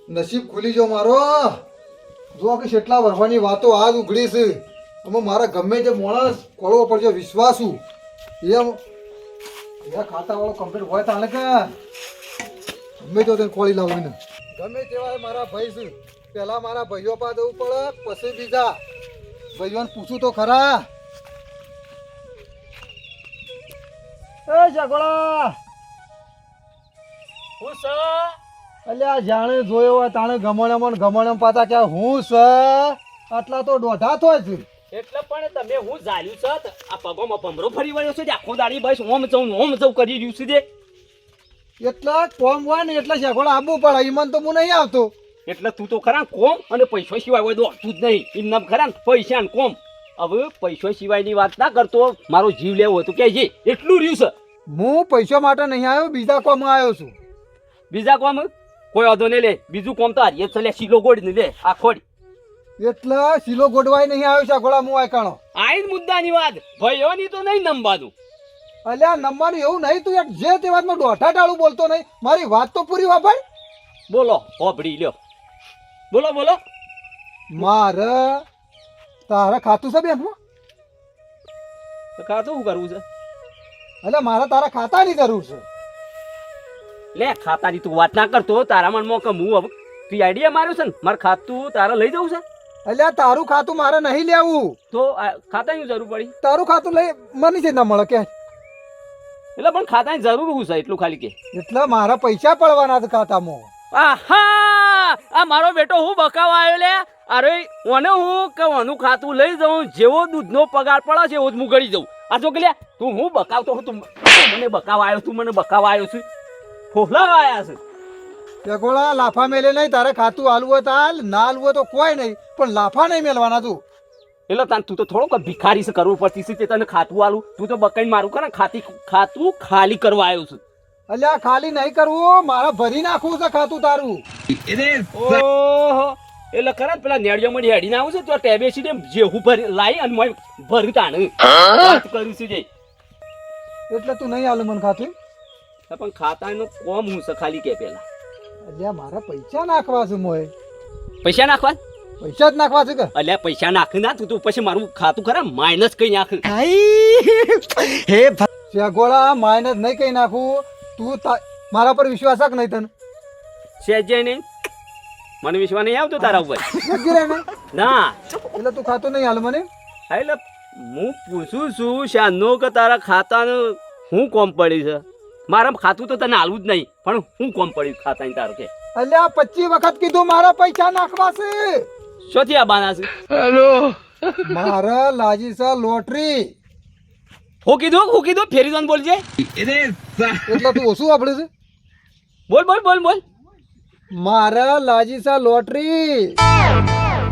નસીબ ખુલી જો મારો. જો કે કેટલા વર્ષની વાતો આજ ઉઘડી છે. અમે મારા ગમે તે માણસ કોળવો પડજો વિશ્વાસુ એમ એ ખાતાવાળો કમ્પ્લીટ હોય તાણે કે ગમે તો તેને કોળી લાવીને ગમે તેવા મારા ભાઈ છે. પહેલાં મારા ભાઈઓ પાસે જવું પડે પછી બીજા ભાઈઓને પૂછું તો ખરા. એ જગોળા હું સ અલ્યા જાણે જોયો હોય તાણે ગમણમ પાતા કે હું છે આટલા તો દોઢા થોય છે. એટલે પણ તમે હું ઝાલ્યું છે આ પગોમાં ભમરો ફરી વળ્યો છે આખો દાડી બસ ઓમ ચૌ કરી રહ્યું છે દે એટલા કોમ હોય ને એટલે શેગોળા આવવું પડે ઈમન તો હું નહીં આવતો. એટલે તું તો ખરા કોમ અને પૈસા સિવાય હોય દોડતું જ નહીં એમ ખરા ને પૈસા ને કોમ. હવે પૈસા સિવાયની વાત ના કરતો મારો જીવ લેવો હતો કે જે એટલું રહ્યું છે. હું પૈસા માટે નહીં આવ્યો બીજા કોમ આવ્યો છું. બીજા કોમ કોઈ વાંધો નહીં લે બીજું કોમ તો હારીએ છે લે શીલો ગોળ ને લે આ ખોડી એટલે શીલો ગોડવાય નહીં આવ્યો શેગોળા હું આયકાણો. આઈ મુદ્દાની વાત ભાઈઓની તો નહીં નંબાનું. અલ્યા નંબરનું એવું નહીં તું એક જે તે વાતમાં દોઢા ટાળું બોલતો નહીં. મારી વાત તો પૂરી વાપર. બોલો હોભળી લ્યો બોલો બોલો. મારે તારા ખાતું છે બેંકમાં? ખાતું શું કરવું છે? એટલે મારે તારા ખાતાની જરૂર છે. લે ખાતાની તું વાત ના કરતો તારા મનમાં કે હું હવે તું આઈડિયા માર્યો છે ને મારે ખાતું તારે લઈ જવું છે. અલ્યા તારું ખાતું મારે નહીં લેવું. તો ખાતાની જરૂર પડી તારું ખાતું લઈ મને છે ના મળે કે એટલે પણ ખાતાની જરૂર શું છે એટલું ખાલી કે એટલે મારા પૈસા પડવાના છે ખાતામાં. આહા આ મારો બેટો હું બકાવા આવ્યો લે. અરે ઓને હું કે ઓનું ખાતું લઈ જાઉં જેવો દૂધનો પગાર પડે છે એવો જ હું ગળી જાઉં. આ તો કે લે તું હું બકાવતો હું તું મને બકાવા આવ્યો તું મને બકાવા આવ્યો છું ફોફલાવા આવ્યા છે. પેગોળા લાફા મેલે નહીં. તારે ખાતું હાલવું હોય તો હાલ ના હાલવું હોય તો કોઈ નહીં પણ લાફા નહીં મેલવાના તું. એટલે તાન તું તો થોડોક ભિખારી છે કરવું પડતી છે તે તને ખાતું આલું તું તો બકાઈને મારું કરે ખાતું ખાલી કરવા આવ્યો છું. અલ્યા ખાલી નહીં કરવું મારે ભરી નાખવું છે ખાતું તારું. ઓહો એટલે ખરા પેલા નેડિયો મળી હેડીને આવું છે તો ટેબે સીધે જેવું ભરી લાવી અને ભરી તાણ વાત કર્યું છે જે એટલે તું નહીં હાલે મને ખાતું. પણ ખાતાનો કોમ હું છે ખાલી કે પેલા અલ્યા મારા પૈસા નાખવા છે મોય. પૈસા નાખવા પૈસા જ નાખવા છે કે અલ્યા પૈસા નાખ ના તું પછી મારું ખાતું ખરા માઇનસ કઈ નાખ. હે શેગોળા માઇનસ નહીં કઈ નાખું. તું મારા પર વિશ્વાસ રાખ નહીં તને સેજે નહીં મને વિશ્વાસ નહીં આવતો તારા ઉપર નક્કી રહે ને ના. એટલે તું ખાતું નહીં હાલ મને. એટલે હું પૂછું છું શાનો કે તારા ખાતાનું શું કોમ પડી છે. મારા ખાતું તો તને હાલવું જ નહીં પણ શું કોમ પડ્યું ખાતાની તારું કે અલ્યા 25 વખત કીધું મારા પૈસા નાખવા છે. શોથી આ બાના છે? મારા લાજી છે લોટરી. હું કીધું ફેરી દોન બોલજે. એટલે તું ઓછું વાપરે છે. બોલ બોલ બોલ બોલ. મારા લાજી છે લોટરી.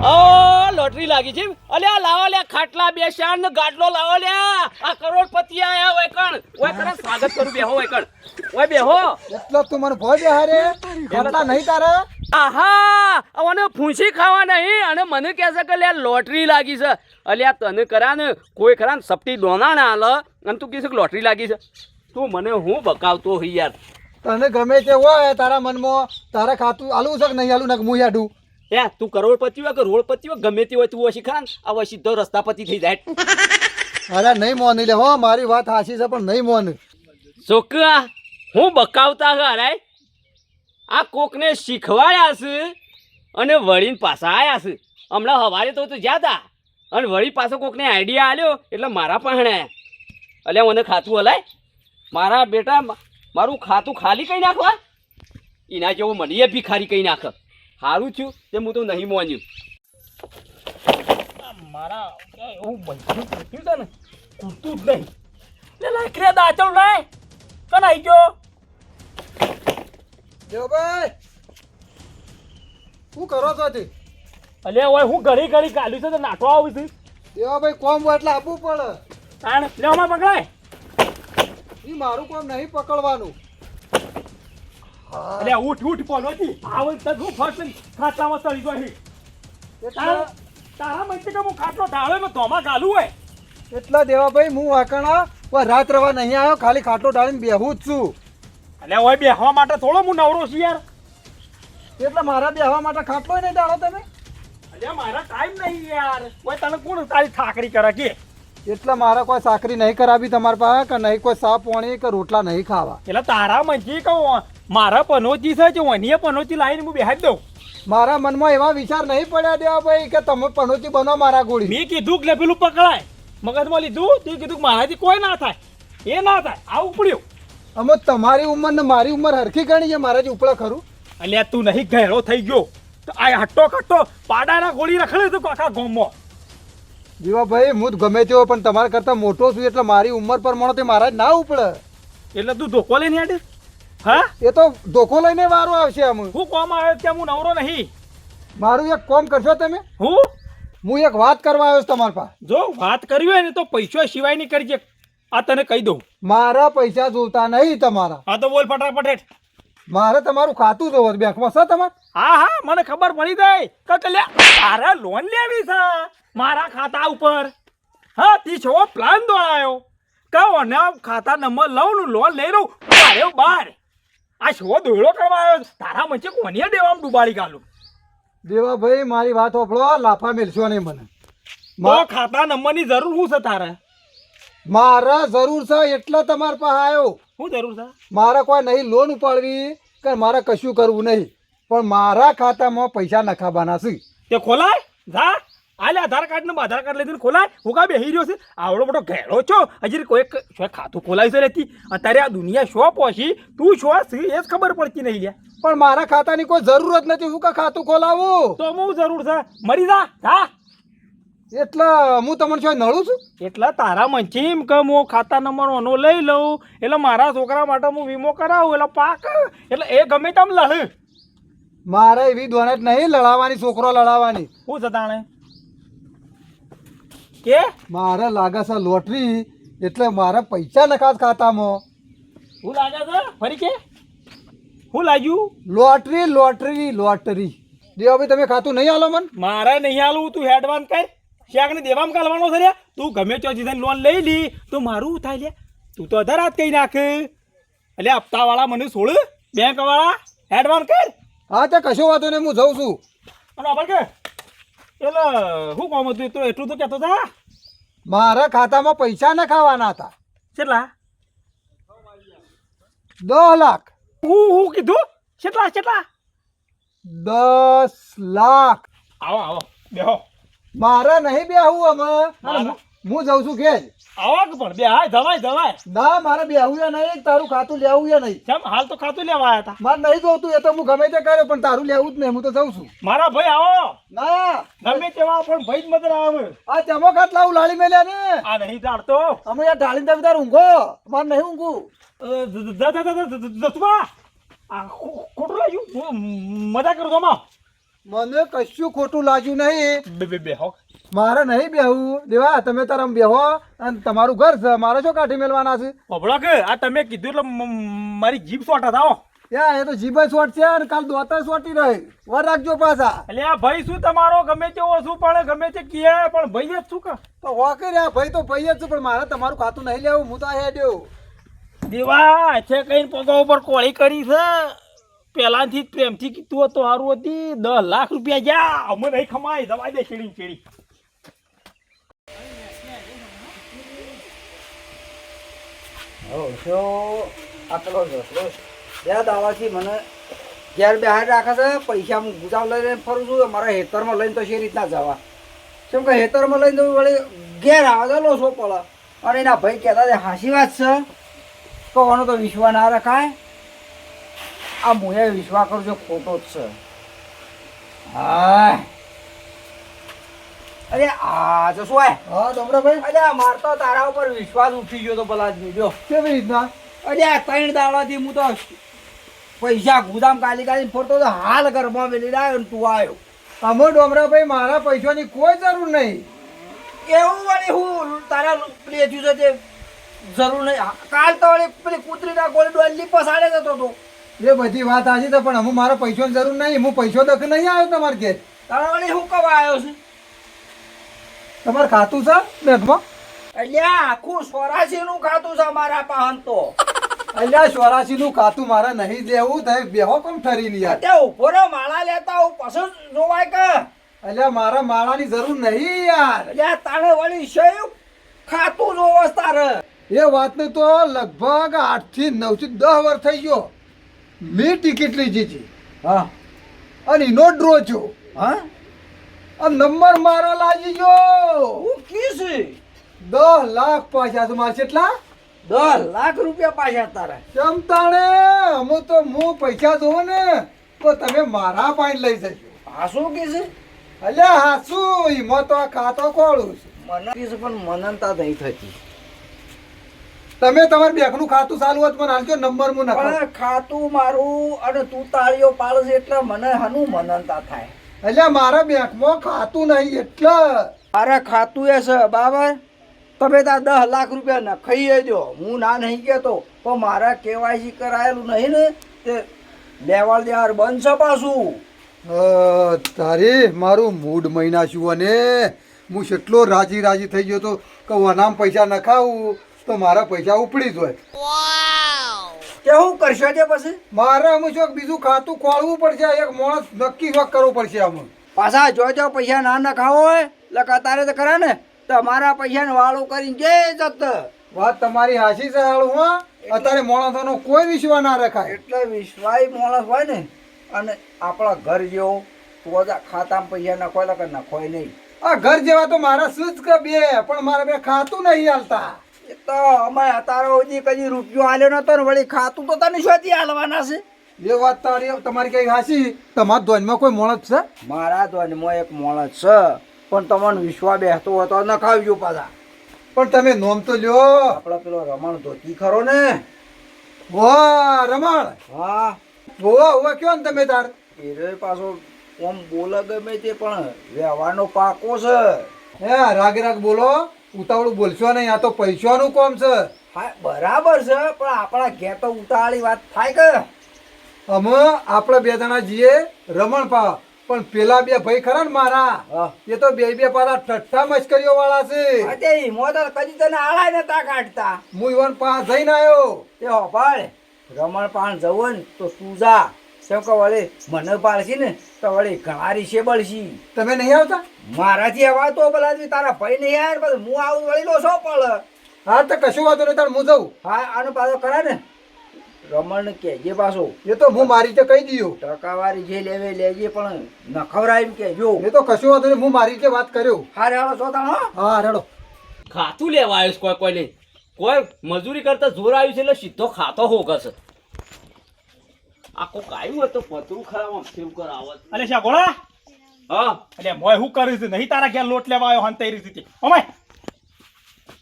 ઓ લોટરી લાગી છે. અલ્યા લાવો લ્યા ખાટલા બે શાન ને ગાડલો લાવો લ્યા આ કરોડપતિ આયા હોય કણ સ્વાગત કરું બેહો હોય કણ ઓય બેહો. એટલે તું મને ભોય બેહારે ખાટલા નહીં તારા. આહા અને ફૂંસી ખાવા નહીં અને મને કહે છે કે લ્યા લોટરી લાગી છે. અલ્યા તને કરા ને કોઈ ખરા ને સપટી દોના ના હાલ અને તું કહેશે કે લોટરી લાગી છે. તું મને હું બકાવતો હોય યાર. તને ગમે તે હોય તારા મનમાં તારા ખાતું આલું છે કે નહીં આલું ને હું યાડું. હે તું કરોડપતિ હોય કે રોડપતિ હોય ગમે તે હોય તું ઓછી ખરા ને આ સીધો રસ્તાપતિ થઈ જાય. અરે નહીં મોની લે હો મારી વાત હાચી છે પણ નહીં મોન. છોકરા હું બકાવતા અરે આ કોકને શીખવાડ્યા છે અને વળીને પાછા આવ્યા છે. હમણાં હવારે તો જ્યાં હતા અને વળી પાછો કોકને આઈડિયા આલ્યો એટલે મારા પણ અલ્યા મને ખાતું હલાય મારા બેટા મારું ખાતું ખાલી કઈ નાખવા એના જેવો મને ભિખારી કઈ નાખ. સારું થયું તે હું તો નહીં મોન્યું. મારા એવું બધું પૂછ્યું છે ને પૂરતું જ નહીં લાકડી દાચલ નહીં કન આવી ગયો. દેવભાઈ શું કરો છો તે? અલ્યા ઓય હું ઘડી કાઢ્યું છે તો નાખવા આવું છું. દેવાભાઈ કોમ હોય એટલે આપવું પડે. તાણ લેવામાં પકડાય એ મારું કોમ નહીં પકડવાનું. અલ્યા ઉઠ પોલોથી આવ તને ફર્સ્ટ ખાટલામાં ચડી ગયો છે. તારા મતે કે હું ખાટલો ઢાળે ને તોમાં ગાલું હોય એટલા દેવાભાઈ હું વાકણા રાત રવા નહીં આવ્યો ખાલી ખાટલો ઢાળીને બેહું જ છું. અલ્યા ઓય બેહવા માટે થોડો હું નવરો છું યાર. એટલે મારા બેહવા માટે ખાટલો નહીં દાડો તમે અલ્યા મારા ટાઈમ નહીં યાર કોઈ તને કોણ તારી ઠાકરી કરે કે એટલે મારે કોઈ સાકરી નહીં કરાવી તમારા પાસે કે નહીં કોઈ સા પોણી કે રોટલા નહીં ખાવા એટલે તારા મંજી કહું મારા પનોતી છે જે વનીએ પનોતી લાવીને હું બેહાડી દઉં મારા મનમાં એવા વિચાર નહીં પડ્યા દેવા ભાઈ કે તમે પનોતી બનો મારા ગોળી મેં કીધું કે લે પેલું પકડાય મગજમાં લીધું તે કીધું કે મારાથી કોઈ ના થાય એ ના થાય આવું પડ્યું અમે તમારી ઉંમર ને મારી ઉંમર હરખી ગણી છે મારાથી ઉપડા ખરું અલ્યા તું નહીં ઘેરો થઈ ગયો તો આ હટ્ટો કટ્ટો પાડાના ગોળી રખડે તું આખા ગામમાં જીવા ભાઈ હું જ ગમે તેવો પણ તમારા કરતાં મોટો છું એટલે મારી ઉંમર પર મળો તે મારા જ ના ઉપડે એટલે તું ધોકો લઈને હેડે હા એ તો ધોકો લઈને વારો આવશે આમ હું કોમ આવ્યો ત્યાં હું નવરો નહીં મારું એક કોમ કરશો તમે હું એક વાત કરવા આવ્યો છું તમારા પાસે જો વાત કરવી હોય ને તો પૈસો સિવાય ની કરજે આ તને કહી દઉં મારા પૈસા જોતા નહીં તમારા હા તો બોલ ફટાફટ હેઠ મારે તમારું ખાતું જોવો છે બેંકમાં છે તમારે હા હા મને ખબર પડી ગઈ કે લે તારે લોન લેવી છે મારા ખાતા ઉપર હા તી છો પ્લાન દોડાયો કહો ને ખાતા નંબર લઉં ને લોન લઈ લઉં આવ્યો બહાર આ શો દોડો કરવા આવ્યો તારા મંચે કોની દેવામાં ડુબાડી ગાલું દેવા ભાઈ મારી વાત હોપળો લાફા મેલશો નહીં મને તો ખાતા નંબરની જરૂર શું છે તારે મારા જરૂર છે એટલે તમારા પાસે આવ્યો શું જરૂર છે મારે કોઈ નહીં લોન ઉપાડવી કે મારે કશું કરવું નહીં પણ મારા ખાતામાં પૈસા નખાવાના છે તે ખોલાય જા આલે આધાર કાર્ડ ને આધાર કાર્ડ લઈને ખોલાય હું કા બેહી રહ્યો છે આવડો મોટો ઘેડો છો હજી કોઈ શો ખાતું ખોલાવી છે રહેતી અત્યારે આ દુનિયા શો પહોંચી તું શો છે એ જ ખબર પડતી નહીં લ્યા પણ મારા ખાતાની કોઈ જરૂર જ નથી હું કા ખાતું ખોલાવું તો હું જરૂર છે મરી જા જા એટલે હું તમને શું નડું છું એટલે તારા મંચીમ કે હું ખાતા નંબર ઓનો લઈ લઉં એટલે મારા છોકરા માટે હું વીમો કરાવું એટલે પાક એટલે એ ગમે તેમ લહ મારે એવી દોનટ નહીં લડાવવાની છોકરો લડાવવાની શું છે તાણે કે મારે લાગે છે લોટરી એટલે મારે પૈસા નખાસ ખાતામાં શું લાગે છે ફરી કે શું લાગ્યું લોટરી લોટરી લોટરી દેવા ભાઈ તમે ખાતું નહીં આલો મન મારે નહીં આલું તું હેડવાન કર શાકને દેવામાં કાલવાનો છે તું ગમે ત્યાં જીધા લોન લઈ લી તો મારું થાય લે તું તો અધાર હાથ કહી નાખ એટલે હપ્તાવાળા મને છોડ બેંકવાળા હેડવાન કર હા તે કશો વાંધો નહીં હું જઉં છું અને આભાર કે એટલે શું કામ હતું તો એટલું તો કહેતો હતા મારા ખાતામાં પૈસા નખાવાના હતા કેટલા 10 લાખ હું કીધું કેટલા કેટલા 10 લાખ આવો આવો બેહો મારે નહીં બેહવું અમે મારે- હું જઉં છું ઘેર આવો કે પણ બે હાય જવાય જવાય ના મારે બેહવું યા નહીં તારું ખાતું લેવું યા નહીં કેમ હાલ તો ખાતું લેવા આવ્યા હતા મારે નહીં જોતું એ તો હું ગમે તે કર્યો પણ તારું લેવું જ નહીં હું તો જઉં છું મારા ભાઈ આવો ના ગમે તેવા પણ ભાઈ જ મત આવે આ ચમો ખાત લાવું લાળી મેલ્યા ને આ નહીં જાણતો અમે યાર ઢાળીને તમે તાર ઊંઘો મારે નહીં ઊંઘું દસમા આ ખોટું લાગ્યું મજા કરું તો માં મને કશું ખોટું લાગ્યું નહીં બે બે બે હો મારે નહીં બેહવું દેવા તમે તાર આમ બેહો અને તમારું ઘર છે મારે શું કાઢી મેલવાના છે પબળો કે આ તમે કીધું એટલે મારી જીભ સોટા થાઓ યા એ તો જીભાઈ શોટ છે અને કાલ દોતા શોટી રહે વાર રાખજો પાછા એટલે આ ભાઈ શું તમારો ગમે તેવો શું પણ ગમે તે કીએ પણ ભાઈ જ શું કે તો વાકે રહ્યા ભાઈ તો ભાઈ જ છું પણ મારે તમારું ખાતું નહીં લેવું હું તો આ હેડ્યો દેવા છે કઈ પગા ઉપર કોળી કરી છે પહેલાથી જ પ્રેમથી કીધું હતું સારું હતી 10 લાખ રૂપિયા જા અમે નહીં ખમાય દવા દે ચીડી ચીડી આ પેલો બે દાવાથી મને ઘેર બેહાર રાખે છે પૈસા હું ગુજાવ લઈને ફરું છું મારા હેતરમાં લઈને તો શી રીતના જવા કેમ કે હેતરમાં લઈને તો વળી ઘેર આવે તો લોસો પડે અને એના ભાઈ કહેતા હતા હાસી વાત છે કહેવાનો તો વિશ્વાસ ના રખાય આ મુએ વિશ્વાસ કરું છું ખોટો જ છે હા અરે આ તો શું હા ડોમરાભાઈ અરે મારતો તારા ઉપર વિશ્વાસ ઉઠી ગયો તો પેલા જ જો કેવી રીતના અરે આ 3 દાડાથી હું તો પૈસા ગુદામ કાલી કાલી ફરતો તો હાલ ઘરમાં મેલી આવ્યો ને તું આવ્યો અમે ડોમરાભાઈ મારા પૈસાની કોઈ જરૂર નહીં એવું વળી હું તારા લેજુ છે તે જરૂર નહીં કાલ તો વળી પેલી કૂતરીના ગોળી ડોલી પસાડે જતો તો એ બધી વાત સાચી છે પણ અમે મારા પૈસાની જરૂર નહીં હું પૈસો દખ નહીં આવ્યો તમારે ઘેર તારા વળી હું કવા આવ્યો છે તમારે ખાતું છે બેંકમાં એટલે આખું 84 નું ખાતું છે મારા પાહન તો અલ્યા 84 નું ખાતું મારે નહીં દેવું તમે બેહો કોમ ઠરી લ્યા અત્યારે ઉભો રહો, માળા લેતા હું પસંદ જોવાય કે અલ્યા મારા માળાની જરૂર નહીં યાર અલ્યા તારે વળી છે ખાતું જોવસ તારે એ વાતને તો લગભગ 8 થી 9 થી 10 વર્ષ થઈ ગયો મેં ટિકિટ લીધી હતી હા અને એનો ડ્રો છો હા આ નંબર મારો લાગી ગયો હું કીસ 10 લાખ પાછા તમારે કેટલા 10 લાખ રૂપિયા પાછા તારે ચમતાણે અમુ તો હું પૈસા જોવો ને તો તમે મારા પાણી લઈ જજો આ શું કીસ અલ્યા હાસુ એમાં તો આ ખાતો કોળું છે મને કીસ પણ મનનતા નહીં થતી તમે તમારા બેંકનું ખાતું ચાલુ હોત મને હાલજો નંબર હું નખાવ પણ ખાતું મારું અને તું તાળીઓ પાડે એટલે મને હનું મનનતા થાય અલ્યા મારા બેંકમાં ખાતું નહીં એટલે મારે ખાતું એ છે બરાબર તમે તાર 10 લાખ રૂપિયા નખાઈ દો હું ના નહીં કહેતો પણ મારા કેવાયસી કરાયેલું નહીં ને તે લેવાળ દેવાળ બંધ છે પાછું તારે મારું મૂડ મહિના છું અને હું કેટલો રાજી થઈ ગયો તો કે વનામ પૈસા નખાવું તો મારા પૈસા ઉપડી જ હોય કે હું કરશો તે પછી મારે અમુક ચોક બીજું ખાતું ખોલવું પડશે એક માણસ નક્કી વખ કરવો પડશે અમુક પાછા જો પૈસા ના નખાવો હોય એટલે કતારે તો કરે ને તમારા પૈસાને વાળું કરીને જે જત વાત તમારી હાસી છે હાલું હા અત્યારે માણસોનો કોઈ વિશ્વાસ ના રખાય એટલે વિશ્વાસ માણસ હોય ને અને આપણા ઘર જેવો તો જ ખાતામાં પૈસા નખોય કે નખોય નહીં આ ઘર જેવા તો મારા શું જ કે બે પણ મારા બે ખાતું નહીં હાલતા એ તો અમે અત્યારે સુધી કદી રૂપિયો આલ્યો નતો ને વળી ખાતું તો તને શોધી હાલવાના છે એ વાત તમારી કઈ હાસી તમારા ધ્વનમાં કોઈ માણસ છે મારા ધ્વનમાં એક માણસ છે પણ તમને વિશ્વાસ બેસતો હોય તો નખાવજો પાછા પણ તમે નોમ તો લ્યો આપડે પેલો રમણ ધોતી ખરો ને વાહ રમણ હા હોવા કયો ને તમે તાર એ પાછો આમ બોલે ગમે તે પણ વ્યવહારનો પાકો છે હે રાગ બોલો ઉતાવળું બોલશો નહીં આ તો પૈસાનું કામ છે હા બરાબર છે પણ આપણા ઘેર તો ઉતાવળી વાત થાય કે અમે આપણે બે જણા જઈએ રમણ પા પણ પેલા બે ભાઈ ખરા ને મારા હા એ તો બે પાછા ઠઠ્ઠા મશ્કરીઓ વાળા છે તે મોટર કદી તને આળા નતા કાઢતા હું ઈવન પા જઈને આવ્યો તે હોપાળ રમણ પાણ જવું ને તો તું જા કેમ કે વળી મને પાડશી ને તો વળી ઘણા રીશે બળશી તમે નહીં આવતા મારાથી હવા તો પેલા તારા ભાઈ નહીં યાર પછી હું આવું વળી લો છો પણ હા તો કશું વાંધો નહીં તાર હું જઉં હા આનો પાછો ખરા ને રમણ કહેજે પાછો એ તો હું મારી રીતે કહી દઉં ટકાવારી જે લેવે લેજે પણ નખવરાય એમ કહેજો એ તો કશું વાંધો નહીં હું મારી રીતે વાત કર્યો હા રેડો છો તાણ હો હા રેડો ખાતું લેવા આવ્યો છે કોઈ નહીં કોઈ મજૂરી કરતા જોર આવ્યું છે એટલે સીધો ખાતો હોગશે આ કોક આવ્યું હોય તો પતરું ખરાબ આમ સેવ કરાવત અલે શા ગોળા હા અલે મોય હું કરીશ નહીં તારા ઘેર લોટ લેવા આવ્યો હંતાઈ રહી હતી ઓમાય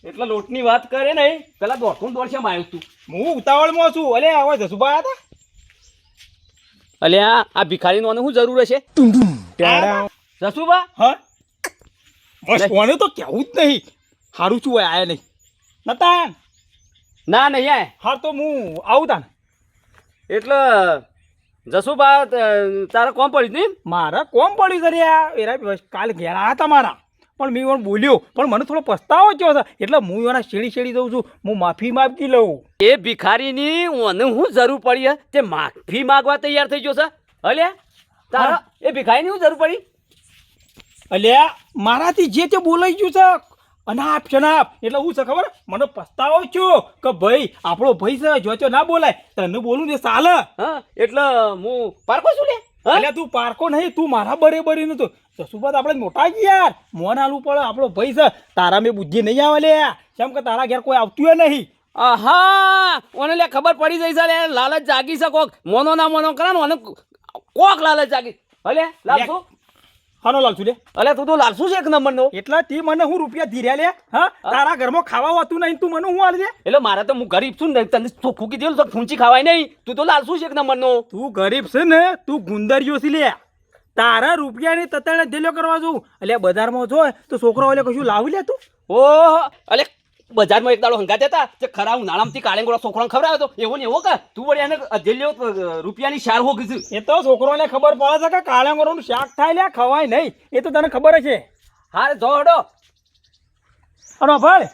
એટલે લોટની વાત કરે નહીં પેલા દોડશેમાં આવ્યું તું હું ઉતાવળમાં છું અલે હવે જસુભા આવ્યા હતા અલ્યા આ ભિખારીનો શું જરૂર હશે જસુબા હા બસ કોને તો કેવું જ નહીં સારું છું હોય આયા નહીં નતા ના નહીં આય હા તો હું આવું તાન એટલે જસુબા તારા કોમ પડી નહીં મારા કોમ પડી કર્યા એરા કાલે ઘેર આવ્યા હતા મારા પણ મેં એને બોલ્યો પણ મને થોડો પસ્તાવો થયો છે એટલે હું એના શેડી દઉં છું હું માફી માગી લઉં એ ભિખારીની મને શું જરૂર પડી હે તે માફી માંગવા તૈયાર થઈ ગયો છે અલ્યા તારા એ ભિખારીની શું જરૂર પડી અલ્યા મારાથી જે તે બોલાઈ ગયું છે અનાપ શનાપ એટલે હું છે ખબર મને પસ્તાવો થયો કે ભાઈ આપણો ભાઈ છે જો તો ના બોલાય તને બોલું ને ચાલે હા એટલે હું પારકો છું લે એટલે તું પારકો નહીં તું મારા બરેબરી નતો જસુભાત આપણે મોટા જ યાર મોન આલવું પડે આપણો ભાઈ છે તારા મેં બુદ્ધિ નહીં આવે લે કેમ કે તારા ઘેર કોઈ આવતું નહીં આહા ઓને લે ખબર પડી જઈ છે લે લાલચ જાગી છે કોક મોનો ના મોનો કરે ને ઓને કોક લાલચ જાગી હલે લાલસુ હાનો લાલસુ લે અલે તું તો લાલસુ છે એક નંબર નો એટલા તે મને હું રૂપિયા ધીર્યા લે હા તારા ઘરમાં ખાવા હોતું નહીં તું મને હું આલી દે એટલે મારે તો હું ગરીબ છું ને તને ફૂકી દેલું તો ફૂંચી ખવાય નહીં તું તો લાલસુ છે એક નંબર નો તું ગરીબ છે ને તું ગુંદરિયો છે લે તારા રૂપિયાની તતાણે ધેલ્યો કરવા જવું એટલે બજારમાં જોય તો છોકરાઓ એટલે કશું લાવી લે તું ઓહો અલે બજારમાં એક દાડો હંગાતે હતા તે ખરા ઉનાળામાંથી કાળેંગોળા છોકરાને ખવડાવ્યો તો એવો ને એવો કે તું વળી એને અધેલ્યો રૂપિયાની શાર હો કીધું એ તો છોકરોને ખબર પડે છે કે કાળેંગોળાનું શાક થાય લે ખવાય નહીં એ તો તને ખબર છે હા જો હડો અરે ભાઈ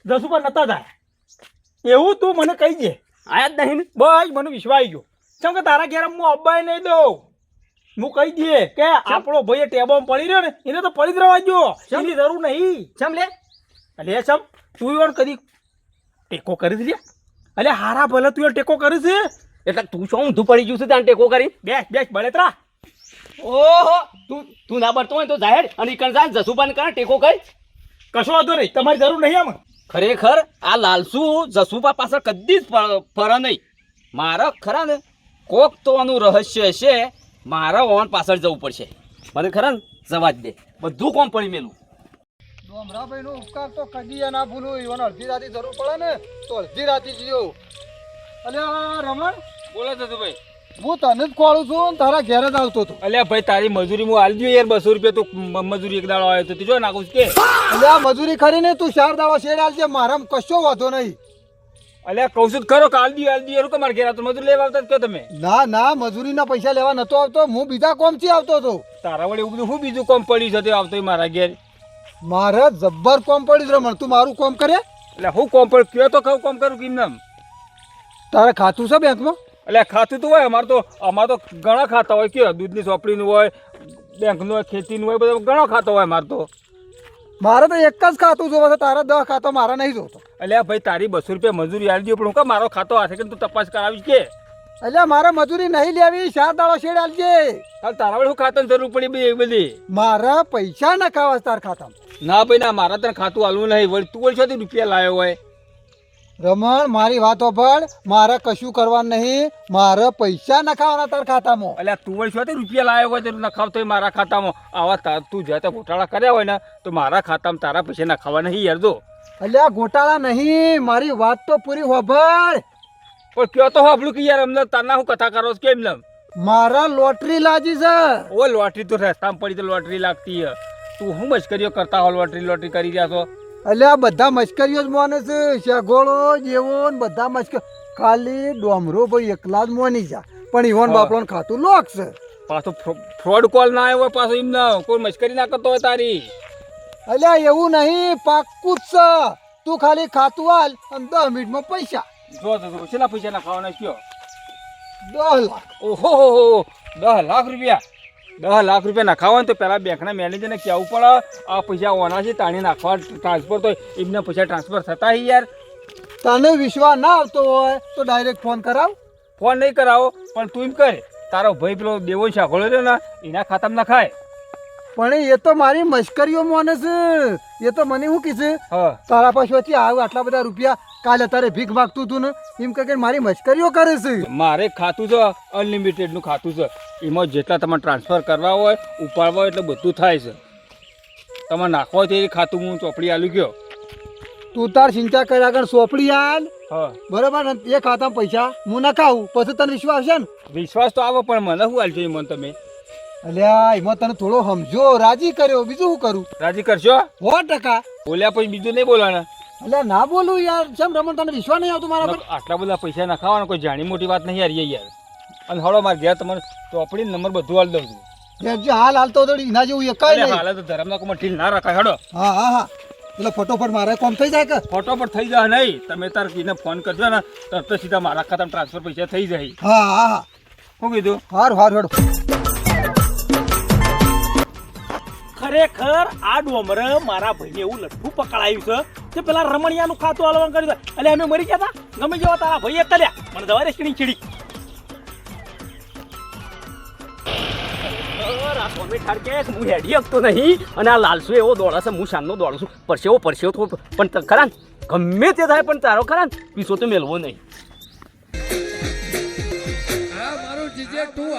જસુ પર નતા જાય એવું તું મને કહી દે. આયા જ નહીં ને. બસ મને વિશ્વાસ આવી ગયો. કેમ કે તારા ઘેર હું અબ્બાઈ નહીં દઉં. હું કહી દે કે આપણો ભાઈ ટેબોમાં પડી રહ્યો ને એને તો પડી જ રહેવા દો. એની જરૂર નહીં. ચમ લે અલે ચમ તું ઈવન કદી ટેકો કરી દે. અલે હારા ભલે તું ટેકો કરી છે. એટલે તું શું ઊંધું પડી ગયું છે ત્યાં ટેકો કરી? બેસ બેસ બળેતરા. ઓહો તું ના બળતો હોય તો જાહેર અને ઈકણ જાય જસુબાન કરે ટેકો કરી. કશો વાંધો નહીં, તમારી જરૂર નહીં આમાં. ખરેખર આ લાલસુ જસુબા પાછળ કદી જ ફરે નહીં. મારે ખરા ને કોક તો આનું રહસ્ય છે. મારે ઓન પાછળ જવું પડશે. મને ખરા ને જવા જ દે. બધું કોમ પડી મેલું. ડોમરાભાઈનો ઉપકાર તો કદી ના ભૂલું. ઈવન અડધી રાતે જરૂર પડે ને તો અડધી રાતે જીઓ. અલે આ રમણ, બોલો જસુભાઈ. હું તને જ ખોળું છું ને તારા ઘેર જ આવતો હતો. અલ્યા ભાઈ તારી મજૂરી હું આલી દઉં યાર. 200 રૂપિયા તું મજૂરી એક દાડો આવ્યો તો તું જો નાખું કે. અલે આ મજૂરી ખરી ને તું 4 દાડા શેડ આલજે. મારામાં કશો વાંધો નહીં. અલ્યા કહું છું ખરો કે આલી દઉં કે મારે ઘેર આવતો મજૂરી લેવા આવતા જ કયો તમે. ના ના, મજૂરીના પૈસા લેવા નતો આવતો. હું બીજા કોમથી આવતો હતો. તારા વડે એવું બધું શું બીજું કોમ પડ્યું છે તે આવતો મારા ઘેર. મારે જબ્બર કોમ પડ્યું છે રમણ. તું મારું કોમ કરે. એટલે હું કોમ પર કયો તો કહું કોમ કરું કેમ નામ. તારે ખાતું છે બેંકમાં? એટલે ખાતું તો હોય અમારે તો ઘણા ખાતા હોય કે દૂધની ચોપડીનું હોય, બેંકનું હોય, ખેતીનું હોય, બધા ઘણા ખાતા હોય અમારે તો. મારે તો એક જ ખાતું જોવે છે. તારા 10 ખાતો મારા નહીં જોતો. એટલે ભાઈ તારી 200 રૂપિયા મજૂરી આલી દઉં પણ હું કાં મારો ખાતો હાથે કે તું તપાસ કરાવીશ કે. એટલે મારે મજૂરી નહીં લેવી. 4 દાડા શેડ આલજે. હાલ તારા વડે શું ખાતાની જરૂર પડી બધી એવી બધી. મારા પૈસા ના ખાવા તાર ખાતામાં. ના ભાઈ ના, મારા તને ખાતું હાલવું નહીં. વળી તું વળી છોથી રૂપિયા લાવ્યો હોય. રમણ, મારી વાત સાંભળ. મારે કશું કરવાનું નહીં. મારે પૈસા ના ખાવાના તાર ખાતામાં. એટલે તું વળી છોથી રૂપિયા લાવ્યો હોય તો નખાવતો હોય મારા ખાતામાં. આવા તું જ્યાં ત્યાં ગોટાળા કર્યા હોય ને તો મારા ખાતામાં તારા પૈસા નખાવા નહીં યાર. જો એટલે આ ગોટાળા નહીં. મારી વાત તો પૂરી સાંભળ. પણ કયો તો હાભળું કે યાર અમને તારના હું કથા કરો છો કેમ ને. મારા લોટરી લાગી છે. ઓ લોટરી તો રસ્તામાં પડી તો લોટરી લાગતી હે. તું શું મશ્કરીઓ કરતા હો લોટરી કરી રહ્યા છો. એટલે આ બધા મશ્કરીઓ જ માને છે. શેગોળો જેવો ને બધા મશ્કર. ખાલી ડોમરો ભાઈ એકલા જ મોની જા. પણ ઈવન બાપડોને ખાતું લોક છે. પાછો ફ્રોડ કોલ ના આવ્યો હોય પાછો એમને કોઈ મશ્કરી ના કરતો હોય તારી. એટલે એવું નહીં, પાક્કું જ છે. તું ખાલી ખાતું હાલ અને 10 મિનિટમાં પૈસા. જો તો કેટલા પૈસા ના ખાવાના કયો. 10 લાખ. ઓહો 10 લાખ રૂપિયા. 10 લાખ રૂપિયા નાખાવા તો પેલા બેંકના મેનેજરને કહેવું પડે આ પૈસા ઓના છે તાણી નાખવા ટ્રાન્સફર તો એમને પૈસા ટ્રાન્સફર થતા હોય યાર. તને વિશ્વાસ ના આવતો હોય તો ડાયરેક્ટ ફોન કરાવ. ફોન નહીં કરાવો પણ તું એમ કરે તારો ભાઈ પેલો દેવો શાખોળો રહ્યો ને એના ખાતામાં નખાય. પણ એ તો મારી મશ્કરીઓ માને છે. એ તો મને શું કીધું, હા તારા પાસેથી આવ આટલા બધા રૂપિયા કાલે તારે ભીખ માગતું હતું ને એમ કે મારી મશ્કરીઓ કરે છે. મારે ખાતું છે અનલિમિટેડનું ખાતું છે. એમાં જેટલા તમારે ટ્રાન્સફર કરવા હોય ઉપાડવા હોય એટલે બધું થાય છે. તમારે નાખવા હોય તો એ ખાતું હું ચોપડી આલું ગયો. તું તાર ચિંતા કર્યા આગળ સોંપડી આલ. હા બરોબર ને? એ ખાતામાં પૈસા હું નખાવું પછી તને વિશ્વાસ છે ને. વિશ્વાસ તો આવે પણ મને શું હાલજો એમાં તમે. અલ્યા એમાં તને થોડો સમજો, રાજી કર્યો. બીજું શું કરું? રાજી કરશો? 100%. બોલ્યા પછી બીજું નહીં બોલવાના. અલ્યા ના બોલું યાર. કેમ રમણ, તને વિશ્વાસ નહીં આવતો મારા પર? આટલા બધા પૈસા નખાવાના કોઈ જાણી મોટી વાત નહીં યાર. યાર અને હળો મારે ઘેર તમને ચોપડી નંબર બધું હાલ દઉં છું. જે હાલ હાલતો હતો એના જેવું એકાય નહીં. હાલ તો ધર્મના કોઈ ઢીલ ના રખાય. હડો હા હા હા, એટલે ફટોફટ મારે કોમ થઈ જાય કે. ફોટોફટ થઈ જાય નહીં. તમે તાર એને ફોન કરજો ને તરત જ સીધા મારા ખાતામાં ટ્રાન્સફર પૈસા થઈ જાય. હા હા હા, શું કીધું? હારું હારું હેડો. ખરેખર આ ડોમર મારા ભાઈને એવું લઠ્ઠું પકડાયું છે કે પેલા રમણિયાનું ખાતું હલવાનું કર્યું છે. એટલે અમે મરી ગયા હતા ગમે જેવા તારા ભાઈએ કર્યા મને દવા રેસ્ટની ચીડી. હું હેડી શકતો નહીં અને આ લાલસુ એવો દોડે છે. હું શાનનો દોડું છું. પરસેવો તો પણ ખરા ગમે તે થાય પણ તારો ખરા પીસો તો મેળવો નહીં. મારું જીજે તું